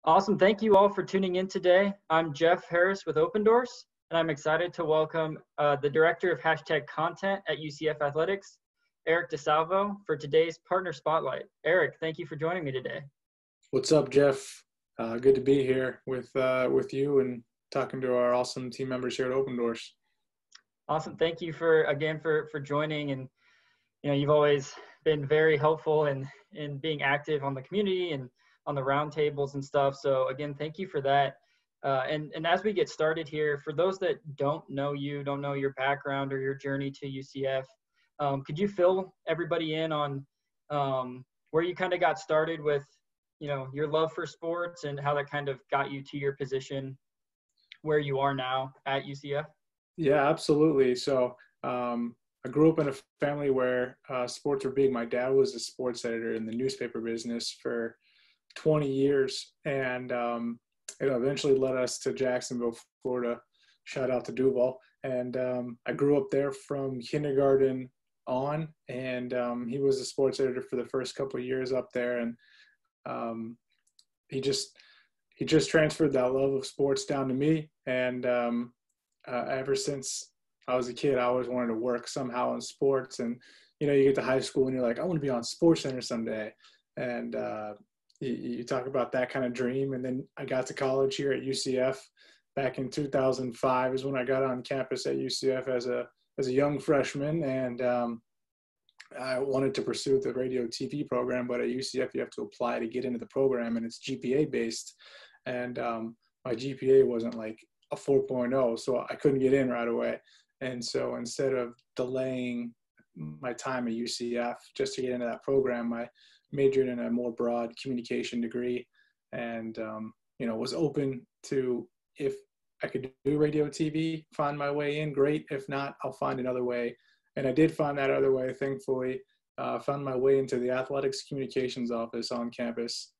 Awesome. Thank you all for tuning in today. I'm Jeff Harris with Opendorse, and I'm excited to welcome the Director of #Content at UCF Athletics, Eric DeSalvo, for today's Partner Spotlight. Eric, thank you for joining me today. What's up, Jeff? Good to be here with you and talking to our awesome team members here at Opendorse. Awesome. Thank you for joining. And you've always been very helpful in being active on the community and on the roundtables and stuff. So again, thank you for that. And as we get started here, for those that don't know your background or your journey to UCF, could you fill everybody in on where you kind of got started with, your love for sports and how that kind of got you to your position where you are now at UCF? Yeah, absolutely. So I grew up in a family where sports were big. My dad was a sports editor in the newspaper business for 20 years, and it eventually led us to Jacksonville, Florida. Shout out to Duval. And I grew up there from kindergarten on, and he was a sports editor for the first couple of years up there, and he just transferred that love of sports down to me. And ever since I was a kid, I always wanted to work somehow in sports. And you get to high school and you're like, I want to be on SportsCenter someday. And you talk about that kind of dream. And then I got to college here at UCF back in 2005 is when I got on campus at UCF as a young freshman. And I wanted to pursue the radio TV program, but at UCF you have to apply to get into the program, and it's GPA based. And my GPA wasn't like a 4.0, so I couldn't get in right away. And so instead of delaying my time at UCF just to get into that program, I majored in a more broad communication degree, and was open to, if I could do radio TV, find my way in, great. If not, I'll find another way. And I did find that other way, thankfully. Found my way into the athletics communications office on campus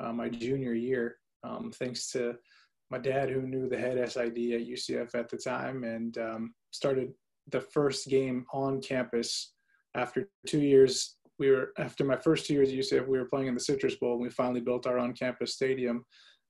my junior year, thanks to my dad, who knew the head SID at UCF at the time, and started the first game on campus after 2 years. After my first 2 years at UCF, we were playing in the Citrus Bowl, and we finally built our on-campus stadium.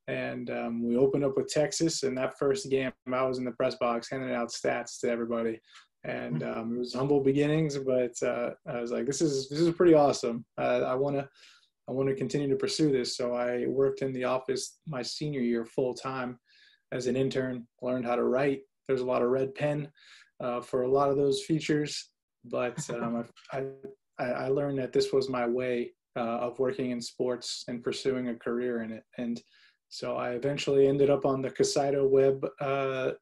And we opened up with Texas, and that first game, I was in the press box handing out stats to everybody. And it was humble beginnings, but I was like, this is pretty awesome. I want to continue to pursue this. So I worked in the office my senior year full time as an intern, learned how to write. There's a lot of red pen for a lot of those features, but I learned that this was my way of working in sports and pursuing a career in it. And so I eventually ended up on the Casado web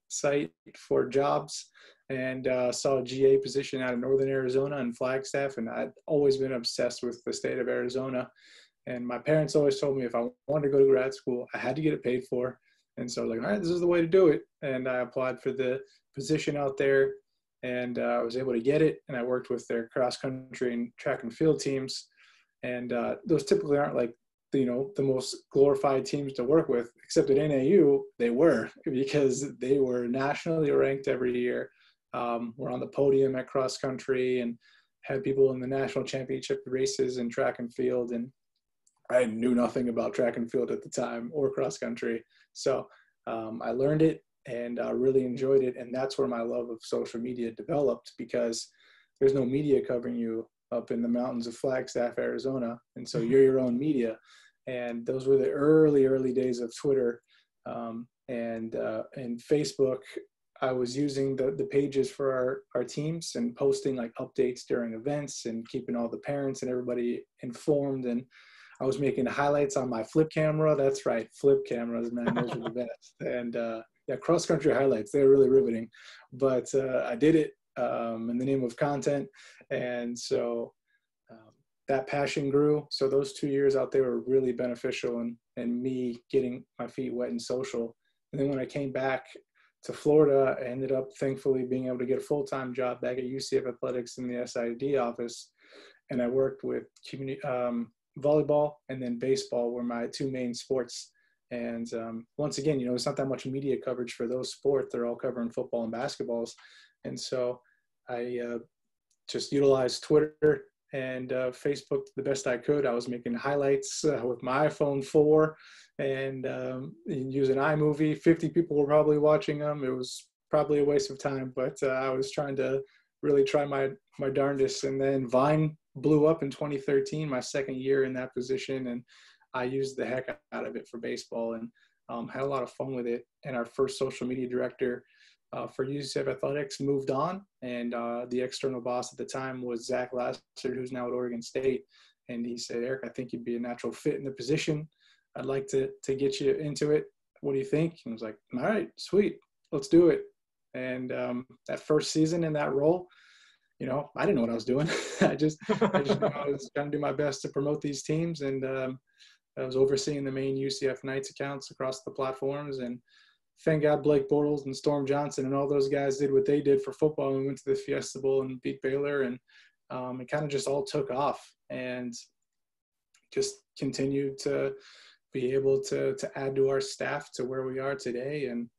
site for jobs, and saw a GA position out of Northern Arizona in Flagstaff. And I'd always been obsessed with the state of Arizona. And my parents always told me if I wanted to go to grad school, I had to get it paid for. And so I was like, all right, this is the way to do it. And I applied for the position out there, and I was able to get it. And I worked with their cross country and track and field teams. And those typically aren't like, the most glorified teams to work with, except at NAU, they were, because they were nationally ranked every year. We're on the podium at cross country and had people in the national championship races in track and field. And I knew nothing about track and field at the time or cross country. So I learned it and really enjoyed it. And that's where my love of social media developed, because there's no media covering you up in the mountains of Flagstaff, Arizona. And so you're your own media. And those were the early days of Twitter and Facebook. I was using the pages for our teams and posting like updates during events and keeping all the parents and everybody informed. And I was making highlights on my flip camera. That's right, flip cameras, man, those were the best. And cross country highlights, they're really riveting. But I did it in the name of content. And so that passion grew. So those 2 years out there were really beneficial in me getting my feet wet in social. And then when I came back to Florida, I ended up thankfully being able to get a full-time job back at UCF Athletics in the SID office. And I worked with volleyball and then baseball were my two main sports. And once again, it's not that much media coverage for those sports. They're all covering football and basketballs. And so I just utilized Twitter and Facebook the best I could. I was making highlights with my iPhone 4 and using iMovie. 50 people were probably watching them. It was probably a waste of time, but I was trying to really try my darndest. And then Vine blew up in 2013, my second year in that position, and I used the heck out of it for baseball and had a lot of fun with it. And our first social media director for UCF Athletics moved on, and the external boss at the time was Zach Lassard, who's now at Oregon State. And he said, Eric, I think you'd be a natural fit in the position. I'd like to get you into it. What do you think? And I was like, all right, sweet, let's do it. And that first season in that role, you know, I didn't know what I was doing. I just knew I was trying to do my best to promote these teams. And I was overseeing the main UCF Knights accounts across the platforms. And thank God Blake Bortles and Storm Johnson and all those guys did what they did for football. And we went to the Fiesta Bowl and beat Baylor. And it kind of just all took off and just continued to be able to add to our staff to where we are today, and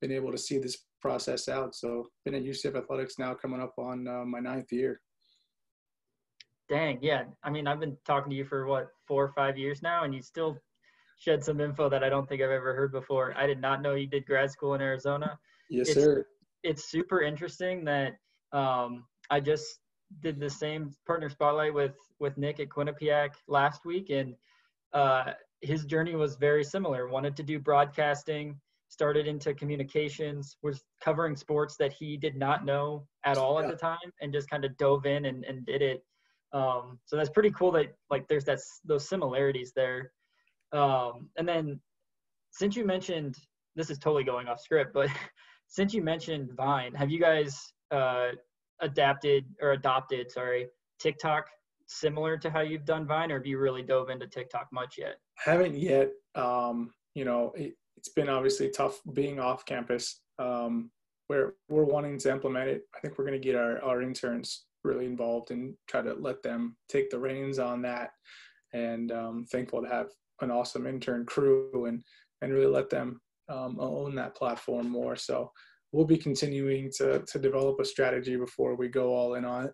been able to see this process out. So been at UCF Athletics now coming up on my 9th year. Dang, yeah. I mean, I've been talking to you for 4 or 5 years now, and you still shed some info that I don't think I've ever heard before. I did not know you did grad school in Arizona. Yes, sir. It's super interesting that I just did the same partner spotlight with Nick at Quinnipiac last week, and his journey was very similar. Wanted to do broadcasting, started into communications, was covering sports that he did not know at all at the time, and just kind of dove in and did it. So that's pretty cool that like there's those similarities there. And then since you mentioned, this is totally going off script, but since you mentioned Vine, have you guys adopted TikTok similar to how you've done Vine, or have you really dove into TikTok much yet? Haven't yet. You know, it's been obviously tough being off campus. We're wanting to implement it. I think we're going to get our interns really involved and try to let them take the reins on that. And thankful to have an awesome intern crew and really let them own that platform more. So we'll be continuing to develop a strategy before we go all in on it.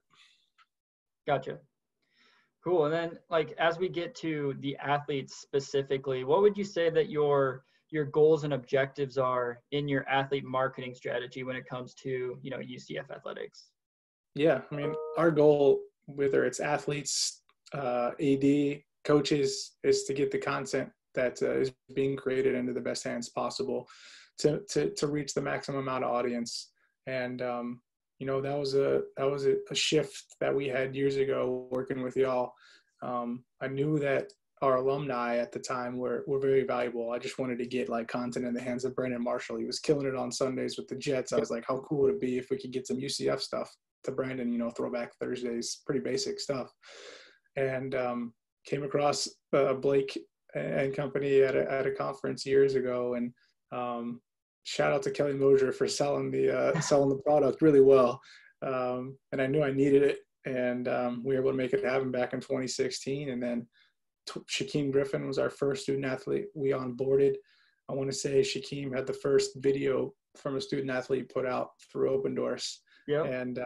Gotcha. Cool. And then like, as we get to the athletes specifically, what would you say that your goals and objectives are in your athlete marketing strategy when it comes to, you know, UCF athletics? Yeah. I mean, our goal, whether it's athletes, AD, coaches, is to get the content that is being created into the best hands possible to reach the maximum amount of audience. And, you know, that was a shift that we had years ago working with y'all. I knew that our alumni at the time were very valuable. I just wanted to get like content in the hands of Brandon Marshall. He was killing it on Sundays with the Jets. I was like, how cool would it be if we could get some UCF stuff to Brandon, you know, Throwback Thursdays, pretty basic stuff. And came across Blake and company at a conference years ago, and shout out to Kelly Mosier for selling the product really well. And I knew I needed it, and we were able to make it happen back in 2016. And then Shaquem Griffin was our first student athlete we onboarded. I want to say Shaquem had the first video from a student athlete put out through Opendorse. Yep. And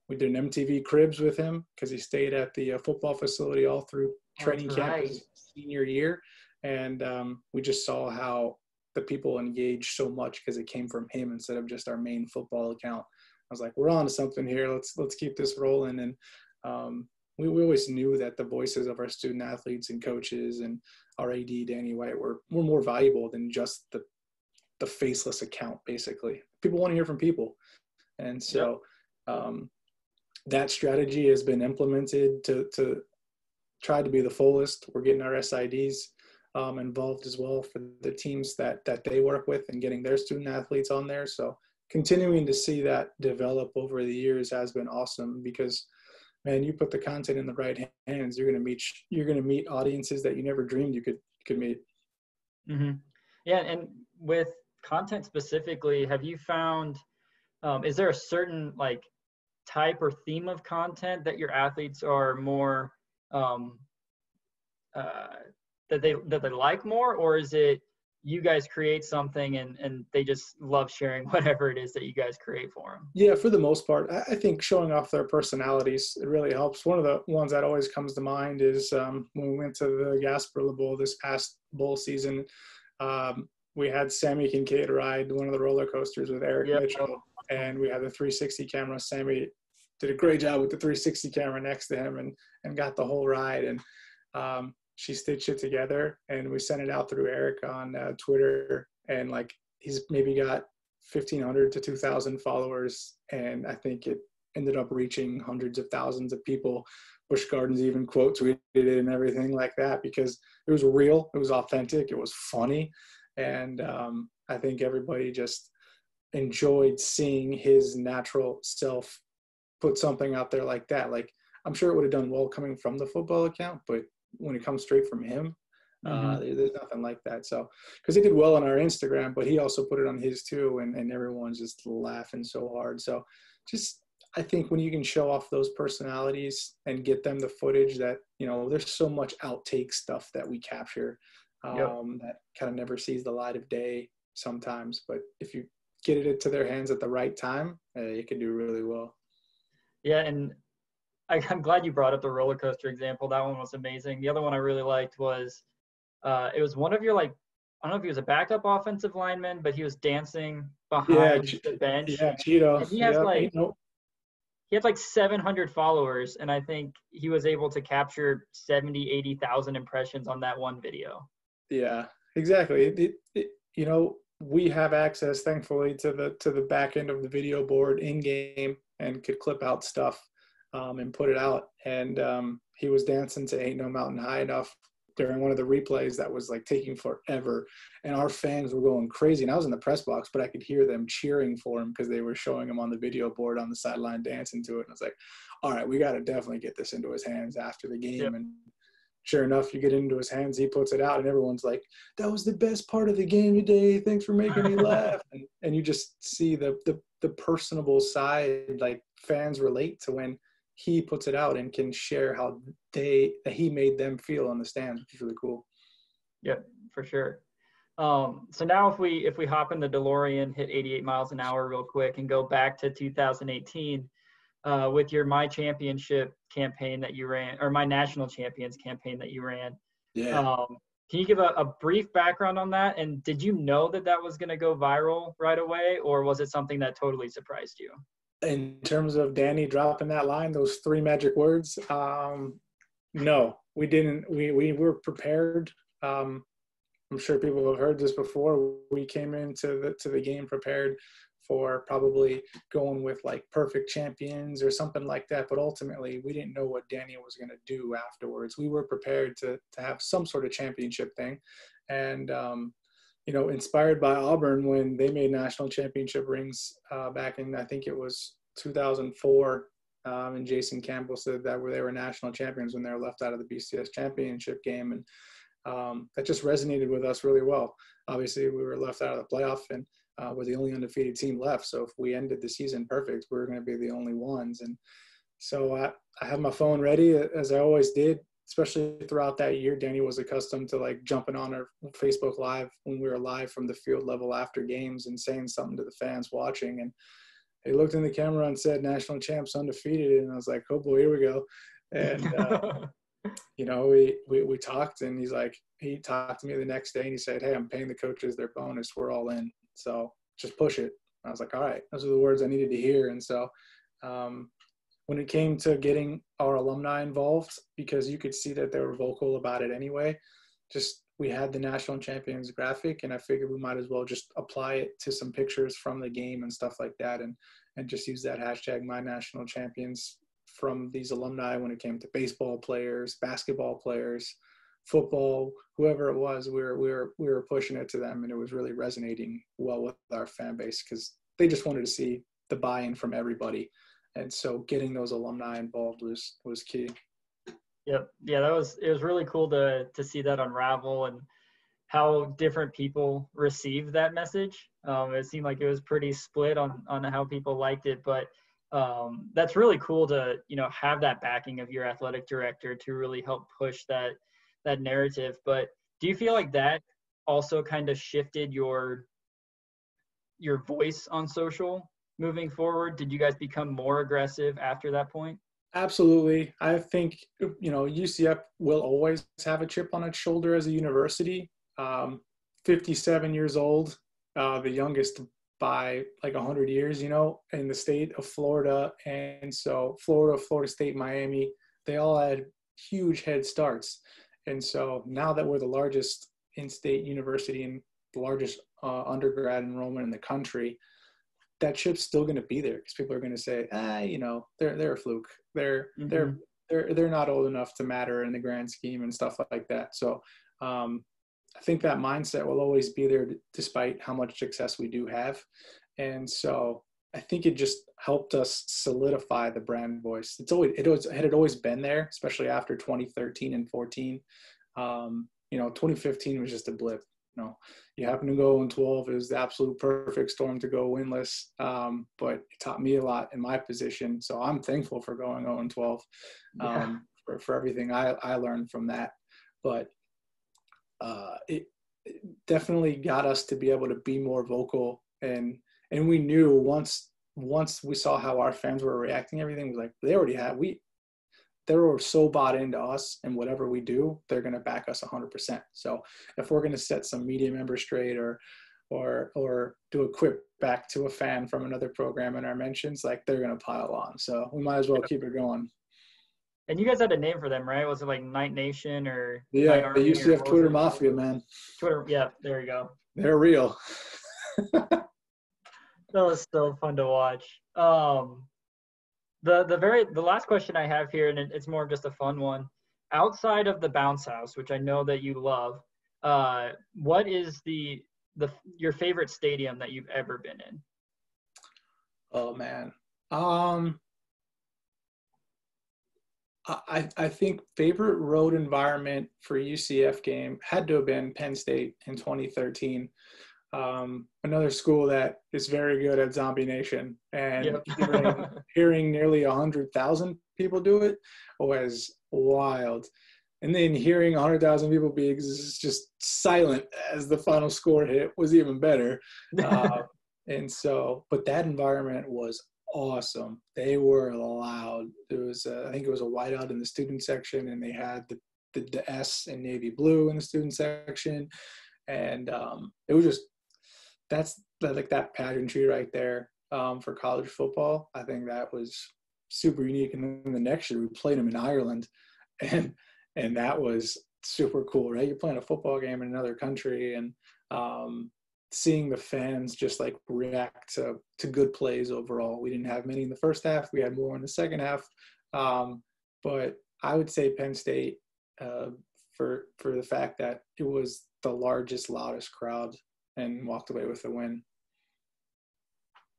we did an MTV Cribs with him because he stayed at the football facility all through training camp his senior year. And we just saw how the people engaged so much because it came from him instead of just our main football account. I was like, we're on to something here. Let's keep this rolling. And we always knew that the voices of our student athletes and coaches and our AD, Danny White, were more valuable than just the faceless account, basically. People want to hear from people. And so that strategy has been implemented to try to be the fullest. We're getting our SIDs involved as well for the teams that they work with and getting their student athletes on there. So continuing to see that develop over the years has been awesome because, man, you put the content in the right hands, you're going to meet audiences that you never dreamed you could meet. Mm-hmm. Yeah. And with content specifically, have you found, is there a certain like type or theme of content that your athletes are more, that they like more, or is it you guys create something and they just love sharing whatever it is that you guys create for them. Yeah, for the most part, I think showing off their personalities, it really helps. One of the ones that always comes to mind is when we went to the Gasparilla Bowl this past bowl season. We had Sammy Kincaid ride one of the roller coasters with Eric Yep. Mitchell, and we had the 360 camera. Sammy did a great job with the 360 camera next to him and got the whole ride. And she stitched it together, and we sent it out through Eric on Twitter. And like, he's maybe got 1,500 to 2,000 followers, and I think it ended up reaching hundreds of thousands of people. Busch Gardens even quote tweeted it and everything like that, because it was real, it was authentic, it was funny, and I think everybody just enjoyed seeing his natural self put something out there like that. Like, I'm sure it would have done well coming from the football account, but when it comes straight from him, there's nothing like that. So, because he did well on our Instagram, but he also put it on his too, and everyone's just laughing so hard. So just, I think when you can show off those personalities and get them the footage that, you know, there's so much outtake stuff that we capture that kind of never sees the light of day sometimes. But if you get it into their hands at the right time, you can do really well. Yeah, and I'm glad you brought up the roller coaster example. That one was amazing. The other one I really liked was it was one of your, like, I don't know if he was a backup offensive lineman, but he was dancing behind the bench. Yeah, Cheeto. And he has he had like 700 followers, and I think he was able to capture 70, 80,000 impressions on that one video. Yeah, exactly. You know, we have access, thankfully, to the back end of the video board in game, and could clip out stuff and put it out. And he was dancing to Ain't No Mountain High Enough during one of the replays that was like taking forever, and our fans were going crazy. And I was in the press box, but I could hear them cheering for him because they were showing him on the video board on the sideline dancing to it. And I was like, all right, we got to definitely get this into his hands after the game. Yep. And sure enough, you get into his hands, he puts it out, and everyone's like, that was the best part of the game today. Thanks for making me laugh. And you just see the personable side, like fans relate to when he puts it out and can share how he made them feel on the stands, which is really cool. Yeah, for sure. So now if we hop in the DeLorean, hit 88 miles an hour real quick, and go back to 2018 with your My Championship campaign that you ran, or My National Champions campaign that you ran. Yeah. Can you give a brief background on that? And did you know that was going to go viral right away, or was it something that totally surprised you? In terms of Danny dropping that line, those 3 magic words, no, we didn't. We were prepared. I'm sure people have heard this before. We came into the game prepared for probably going with like perfect champions or something like that. But ultimately, we didn't know what Danny was going to do afterwards. We were prepared to have some sort of championship thing. And, you know, inspired by Auburn when they made national championship rings back in, I think it was 2004. And Jason Campbell said that they were national champions when they were left out of the BCS championship game. And that just resonated with us really well. Obviously, we were left out of the playoff, and we're the only undefeated team left. So if we ended the season perfect, we're going to be the only ones. And so I have my phone ready, as I always did, especially throughout that year. Danny was accustomed to like jumping on our Facebook Live when we were live from the field level after games and saying something to the fans watching. And he looked in the camera and said, national champs undefeated. And I was like, oh boy, here we go. And, you know, we talked, and he talked to me the next day, and he said, hey, I'm paying the coaches their bonus. We're all in. So just push it. I was like, all right, those are the words I needed to hear. And so when it came to getting our alumni involved, because you could see that they were vocal about it anyway, we had the national champions graphic, and I figured we might as well just apply it to some pictures from the game and stuff like that, and just use that hashtag My National Champions from these alumni when it came to baseball players, basketball players, football, whoever it was. We were pushing it to them, and it was really resonating well with our fan base because they just wanted to see the buy-in from everybody. And so getting those alumni involved was key. Yep. Yeah, it was really cool to see that unravel and how different people received that message. It seemed like it was pretty split on how people liked it, but that's really cool to, you know, have that backing of your athletic director to really help push that narrative. But do you feel like that also kind of shifted your voice on social moving forward? Did you guys become more aggressive after that point? Absolutely. I think, UCF will always have a chip on its shoulder as a university. 57 years old, the youngest by like 100 years, in the state of Florida. And so Florida State, Miami, they all had huge head starts. And so now that we're the largest in-state university and the largest undergrad enrollment in the country, that chip's still going to be there because people are going to say, they're a fluke. They're not old enough to matter in the grand scheme and stuff like that. So I think that mindset will always be there despite how much success we do have. And so I think it just helped us solidify the brand voice. It had always been there, especially after 2013 and 14. 2015 was just a blip. You happen to go 0-12. It was the absolute perfect storm to go winless. But it taught me a lot in my position. So I'm thankful for going 0-12 for everything I learned from that. But it definitely got us to be able to be more vocal. And we knew once we saw how our fans were reacting, everything was like, they were so bought into us and whatever we do, they're going to back us 100%. So if we're going to set some media member straight or do a quip back to a fan from another program in our mentions, like they're going to pile on. So we might as well keep it going. And you guys had a name for them, right? Was it like Night Nation or yeah, Night Army? The UCF Twitter Mafia, man. Twitter, yeah, there you go. They're real. That was so fun to watch. The last question I have here, and it's more of just a fun one. Outside of the bounce house, which I know that you love, what is your favorite stadium that you've ever been in? Oh man. I think favorite road environment for UCF game had to have been Penn State in 2013. Another school that is very good at Zombie Nation, and hearing nearly 100,000 people do it was wild. And then hearing 100,000 people be just silent as the final score hit was even better. And so, but that environment was awesome. They were loud. There was, I think it was a whiteout in the student section, and they had the S in navy blue in the student section, and it was just that's like that pageantry right there for college football. I think that was super unique. And then the next year we played them in Ireland, and that was super cool, right? You're playing a football game in another country, and seeing the fans just like react to good plays overall. We didn't have many in the first half. We had more in the second half. But I would say Penn State for the fact that it was the largest, loudest crowd and walked away with the win.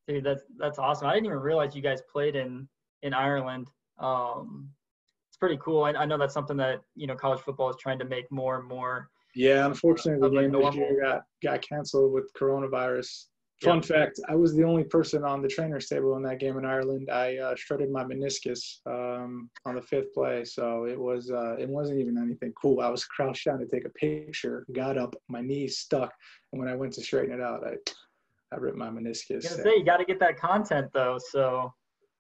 Dude, that's awesome. I didn't even realize you guys played in Ireland. It's pretty cool. I know that's something that, college football is trying to make more and more. Yeah, unfortunately, the game this year got canceled with coronavirus. Fun fact, I was the only person on the trainer's table in that game in Ireland. I shredded my meniscus on the 5th play, so it wasn't even anything cool. I was crouched down to take a picture, got up, my knee stuck, and when I went to straighten it out, I ripped my meniscus. I was gonna say, you got to get that content though, so.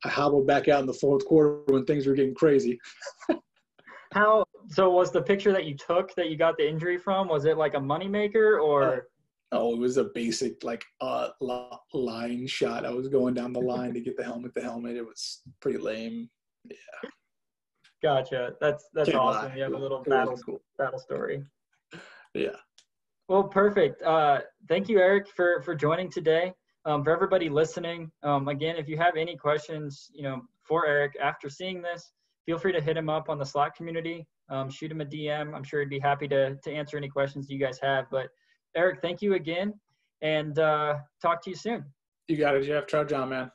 I hobbled back out in the 4th quarter when things were getting crazy. So was the picture that you took that you got the injury from, was it like a moneymaker or? Oh, it was a basic line shot. I was going down the line to get the helmet. It was pretty lame. Yeah. Gotcha. That's Can't awesome. lie. You have a little Cool. battle story. Yeah. Well, perfect. Thank you, Eric, for joining today. For everybody listening, again, if you have any questions, for Eric after seeing this, feel free to hit him up on the Slack community. Shoot him a DM. I'm sure he'd be happy to answer any questions you guys have. But Eric, thank you again, and talk to you soon. You got it, Jeff. Ciao, John, man.